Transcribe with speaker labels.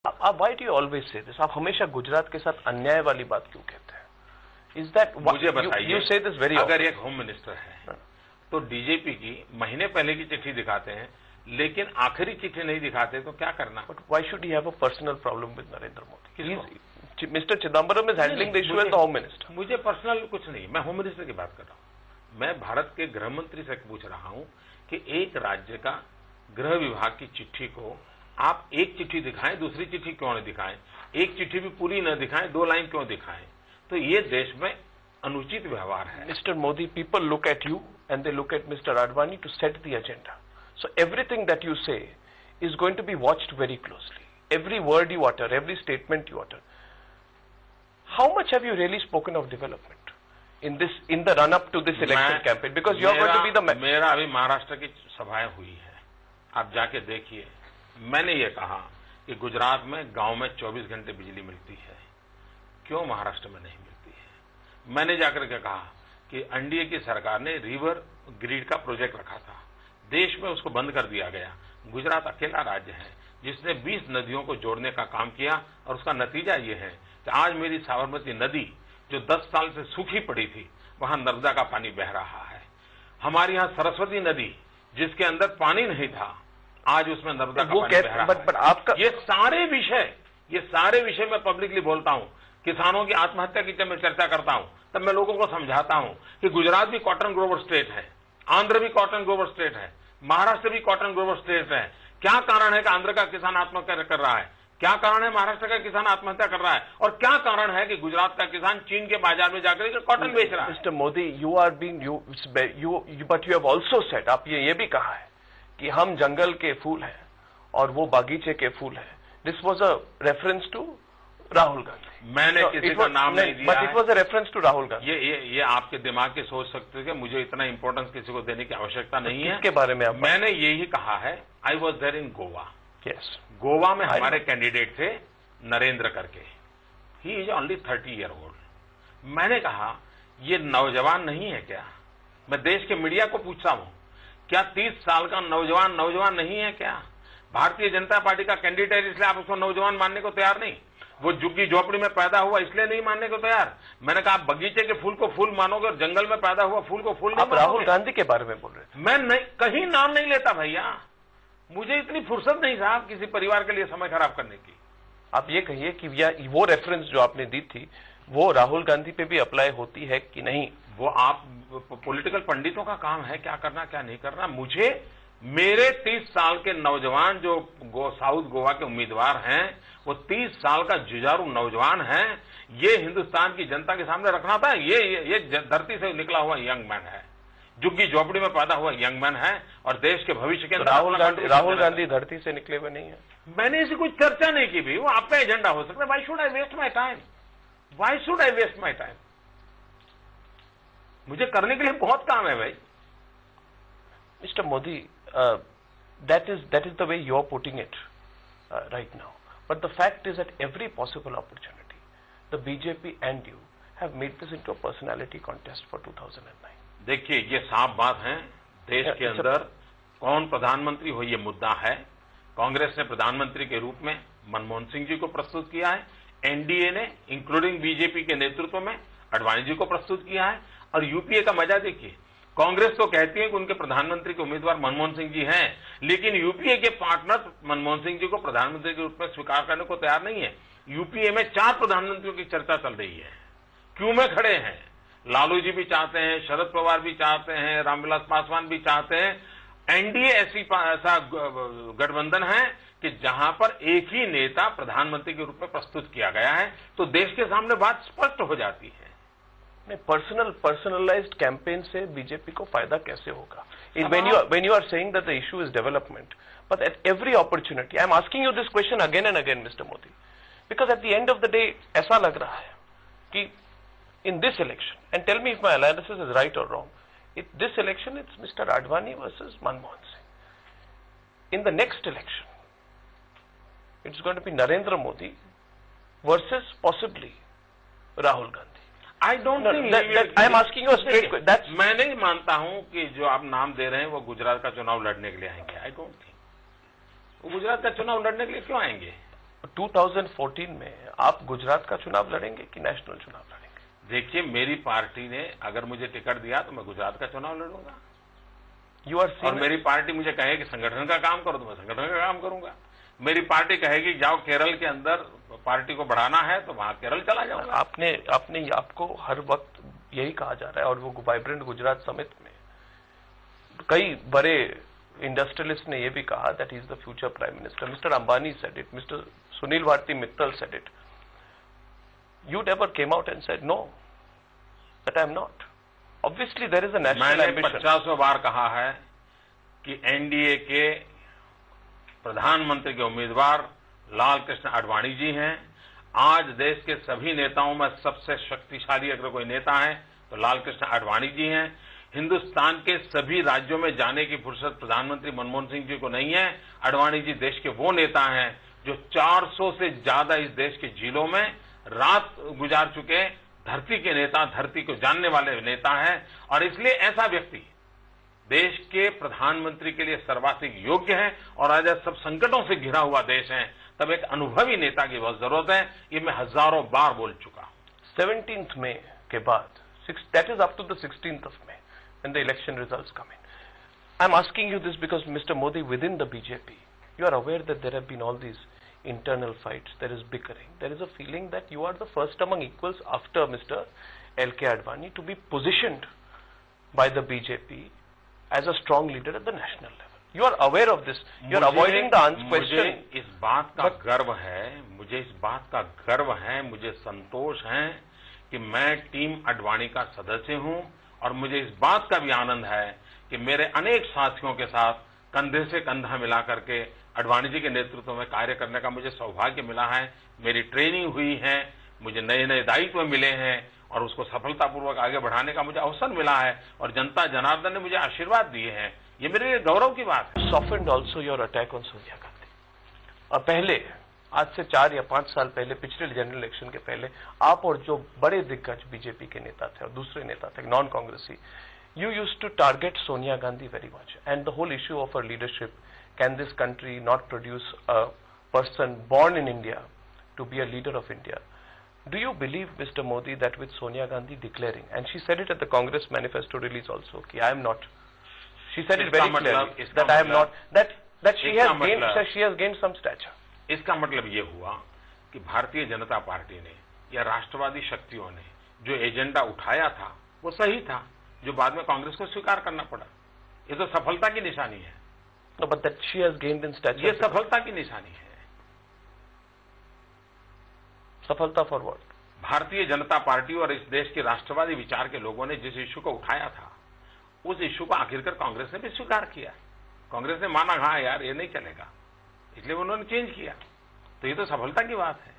Speaker 1: आप why do you always say this? आप हमेशा गुजरात के साथ अन्याय वाली बात क्यों कहते हैं? इज दैट
Speaker 2: मुझे बताइए,
Speaker 1: यू से दिस वेरी
Speaker 2: अगर एक होम मिनिस्टर है तो डीजीपी की महीने पहले की चिट्ठी दिखाते हैं लेकिन आखिरी चिट्ठी नहीं दिखाते तो क्या करना?
Speaker 1: But why should he have a personal problem with Narendra Modi? Mister Chidambaram is handling the issue as the home minister.
Speaker 2: मुझे पर्सनल कुछ नहीं, मैं होम मिनिस्टर की बात कर रहा हूं। मैं भारत के गृह मंत्री से पूछ रहा हूं कि एक राज्य का गृह विभाग की चिट्ठी को आप एक चिट्ठी दिखाएं, दूसरी चिट्ठी क्यों नहीं दिखाएं? एक चिट्ठी भी पूरी न दिखाएं, 2 लाइन क्यों दिखाएं? तो ये देश में अनुचित व्यवहार है।
Speaker 1: Mr. Modi, people look at you and they look at Mr. Advani to set the agenda. So everything that you say is going to be watched very closely. Every word you utter, every statement you utter. How much have you really spoken of development in the run-up to this election campaign? Because you are going to be the...
Speaker 2: मेरा अभी महाराष्ट्र की सभाएं हुई है, आप जाके देखिए। मैंने ये कहा कि गुजरात में गांव में 24 घंटे बिजली मिलती है, क्यों महाराष्ट्र में नहीं मिलती है? मैंने जाकर के कहा कि एनडीए की सरकार ने रिवर ग्रिड का प्रोजेक्ट रखा था, देश में उसको बंद कर दिया गया। गुजरात अकेला राज्य है जिसने 20 नदियों को जोड़ने का काम किया और उसका नतीजा ये है कि आज मेरी साबरमती नदी जो 10 साल से सूखी पड़ी थी, वहां नर्मदा का पानी बह रहा है। हमारे यहाँ सरस्वती नदी जिसके अंदर पानी नहीं था, आज उसमें नर्मदा का पानी बह रहा है।
Speaker 1: बट आपका
Speaker 2: ये सारे विषय मैं पब्लिकली बोलता हूं। किसानों की आत्महत्या की जब मैं चर्चा करता हूं तब मैं लोगों को समझाता हूं कि गुजरात भी कॉटन ग्रोवर स्टेट है, आंध्र भी कॉटन ग्रोवर स्टेट है, महाराष्ट्र भी कॉटन ग्रोवर स्टेट है। क्या कारण है कि आंध्र का किसान आत्महत्या कर रहा है? क्या कारण है महाराष्ट्र का किसान आत्महत्या कर रहा है? और क्या कारण है कि गुजरात का किसान चीन के बाजार में जाकर के कॉटन बेच रहा है?
Speaker 1: Mister Modi, you are being but you have also said, आप ये भी कहा है कि हम जंगल के फूल हैं और वो बागीचे के फूल हैं। This was a reference to Rahul Gandhi.
Speaker 2: मैंने किसी का नाम नहीं दिया,
Speaker 1: but it was a reference to Rahul Gandhi.
Speaker 2: ये आपके दिमाग की सोच सकते हैं कि मुझे इतना इंपॉर्टेंस किसी को देने की आवश्यकता नहीं है।
Speaker 1: इसके बारे में
Speaker 2: मैंने यही कहा है। I was there in Goa.
Speaker 1: Yes,
Speaker 2: Goa में हमारे कैंडिडेट थे नरेंद्र करके, he is only 30 year old. मैंने कहा ये नौजवान नहीं है क्या? मैं देश के मीडिया को पूछता हूं, क्या 30 साल का नौजवान नहीं है क्या? भारतीय जनता पार्टी का कैंडिडेट, इसलिए आप उसको नौजवान मानने को तैयार नहीं? वो झुग्गी झोपड़ी में पैदा हुआ इसलिए नहीं मानने को तैयार? मैंने कहा आप बगीचे के फूल को फूल मानोगे और जंगल में पैदा हुआ फूल को फूल नहीं मानोगे?
Speaker 1: राहुल गांधी के बारे में बोल रहे थे।
Speaker 2: मैं नहीं, कहीं नाम नहीं लेता भैया, मुझे इतनी फुर्सत नहीं साहब किसी परिवार के लिए समय खराब करने की।
Speaker 1: आप ये कहिए कि वो रेफरेंस जो आपने दी थी वो राहुल गांधी पे भी अप्लाई होती है कि नहीं?
Speaker 2: वो आप पॉलिटिकल पंडितों का काम है क्या करना क्या नहीं करना। मुझे मेरे 30 साल के नौजवान जो साउथ गोवा के उम्मीदवार हैं, वो 30 साल का जुझारू नौजवान है, ये हिंदुस्तान की जनता के सामने रखना था। ये धरती से निकला हुआ यंग मैन है, झुग्गी झोपड़ी में पैदा हुआ यंग मैन है और देश के भविष्य के
Speaker 1: अंदर राहुल गांधी धरती से निकले हुए नहीं है।
Speaker 2: मैंने ऐसी कुछ चर्चा नहीं की भी, वो आपका एजेंडा हो सकता है। Why should I waste my time? Why should I waste my time? मुझे करने के लिए बहुत काम है भाई।
Speaker 1: Mr. Modi, that is the way you are putting it right now. But the fact is that every possible opportunity, the BJP and you have made this into a personality contest for 2009.
Speaker 2: देखिए, ये साफ बात है, देश के अंदर कौन प्रधानमंत्री हो ये मुद्दा है। कांग्रेस ने प्रधानमंत्री के रूप में मनमोहन सिंह जी को प्रस्तुत किया है, एनडीए ने इंक्लूडिंग बीजेपी के नेतृत्व में अडवाणी जी को प्रस्तुत किया है। और यूपीए का मजा देखिए, कांग्रेस तो कहती है कि उनके प्रधानमंत्री के उम्मीदवार मनमोहन सिंह जी हैं, लेकिन यूपीए के पार्टनर मनमोहन सिंह जी को प्रधानमंत्री के रूप में स्वीकार करने को तैयार नहीं है। यूपीए में 4 प्रधानमंत्रियों की चर्चा चल रही है, क्यों में खड़े हैं। लालू जी भी चाहते हैं, शरद पवार भी चाहते हैं, रामविलास पासवान भी चाहते हैं। एनडीए ऐसा गठबंधन है कि जहां पर एक ही नेता प्रधानमंत्री के रूप में प्रस्तुत किया गया है, तो देश के सामने बात स्पष्ट हो जाती है।
Speaker 1: पर्सनलाइज्ड कैंपेन से बीजेपी को फायदा कैसे होगा? When you are saying that the issue is development, but at every opportunity, I am asking you this question again and again, Mr. Modi, because at the end of the day, ऐसा लग रहा है कि in this election, and tell me if my analysis is right or wrong, this election it's Mr. Advani versus Manmohan Singh. In the next election, it's going to be Narendra Modi versus possibly Rahul Gandhi.
Speaker 2: I don't think
Speaker 1: I am asking you a straight question. That's
Speaker 2: मैं नहीं मानता हूं कि जो आप नाम दे रहे हैं वो गुजरात का चुनाव लड़ने के लिए आएंगे। I don't think वो गुजरात का चुनाव लड़ने के लिए क्यों आएंगे?
Speaker 1: 2014 में आप गुजरात का चुनाव लड़ेंगे कि नेशनल चुनाव लड़ेंगे?
Speaker 2: देखिए, मेरी पार्टी ने अगर मुझे टिकट दिया तो मैं गुजरात का चुनाव लड़ूंगा। और मेरी पार्टी मुझे कहेगी संगठन का काम करो तो मैं संगठन का काम करूंगा। मेरी पार्टी कहेगी जाओ केरल के अंदर पार्टी को बढ़ाना है तो वहां केरल चला जाऊंगा।
Speaker 1: आपको हर वक्त यही कहा जा रहा है, और वो वाइब्रेंट गुजरात समिट में कई बड़े इंडस्ट्रियलिस्ट ने यह भी कहा that is the future prime minister. Mister Ambani said it, Mister Sunil Bharti Mittal said it. You never came out and said no, that I am not. Obviously there is a national ambition.
Speaker 2: मैंने 50 बार कहा है कि एनडीए के प्रधानमंत्री के उम्मीदवार लाल कृष्ण आडवाणी जी हैं। आज देश के सभी नेताओं में सबसे शक्तिशाली अगर कोई नेता है तो लाल कृष्ण आडवाणी जी हैं। हिंदुस्तान के सभी राज्यों में जाने की फुर्सत प्रधानमंत्री मनमोहन सिंह जी को नहीं है। आडवाणी जी देश के वो नेता हैं जो 400 से ज्यादा इस देश के जिलों में रात गुजार चुके धरती के नेता, धरती को जानने वाले नेता हैं। और इसलिए ऐसा व्यक्ति देश के प्रधानमंत्री के लिए सर्वाधिक योग्य है। और आज सब संकटों से घिरा हुआ देश है, तब एक अनुभवी नेता की बहुत जरूरत है। ये मैं हजारों बार बोल चुका हूं।
Speaker 1: 17th May के बाद, that is up to the 16th of May when the election results come in. I'm asking you this because Mr. Modi, within the BJP, you are aware that there have been all these internal fights, there is bickering. There is a feeling that you are the first among equals after Mr. L.K. Advani to be positioned by the BJP as a strong leader at the national level. You are aware of this. You are avoiding the question.
Speaker 2: मुझे इस बात का गर्व है, मुझे इस बात का गर्व है, मुझे संतोष है कि मैं टीम अडवाणी का सदस्य हूं। और मुझे इस बात का भी आनंद है कि मेरे अनेक साथियों के साथ कंधे से कंधा मिला करके आडवाणी जी के नेतृत्व में कार्य करने का मुझे सौभाग्य मिला है। मेरी ट्रेनिंग हुई है, मुझे नए नए दायित्व मिले हैं और उसको सफलतापूर्वक आगे बढ़ाने का मुझे अवसर मिला है। और जनता जनार्दन ने मुझे आशीर्वाद दिए हैं। ये मेरे लिए गौरव की बात है।
Speaker 1: Softened also your attack on Sonia Gandhi. और पहले, आज से 4 या 5 साल पहले, पिछले जनरल इलेक्शन के पहले, आप और जो बड़े दिग्गज बीजेपी के नेता थे और दूसरे नेता थे नॉन कांग्रेसी, you used to target Sonia Gandhi very much, and the whole issue of her leadership. Can this country not produce a person born in India to be a leader of India? Do you believe, Mr. Modi, that with Sonia Gandhi declaring, and she said it at the Congress manifesto release also, कि I am not, she said it very clearly that I am not, that she has gained some stature.
Speaker 2: इसका मतलब ये हुआ कि Bharatiya Janata party ने या राष्ट्रवादी शक्तियों ने जो एजेंडा उठाया था वो सही था, जो बाद में कांग्रेस को स्वीकार करना पड़ा। ये तो सफलता की निशानी है।
Speaker 1: No, but that she has gained in stature.
Speaker 2: ये सफलता की निशानी है।
Speaker 1: सफलता for what?
Speaker 2: Bharatiya Janata party और इस देश के राष्ट्रवादी विचार के लोगों ने जिस इश्यू को उठाया था, उस इश्यू को आखिरकार कांग्रेस ने भी स्वीकार किया। कांग्रेस ने माना हाँ यार ये नहीं चलेगा, इसलिए उन्होंने चेंज किया। तो ये तो सफलता की बात है।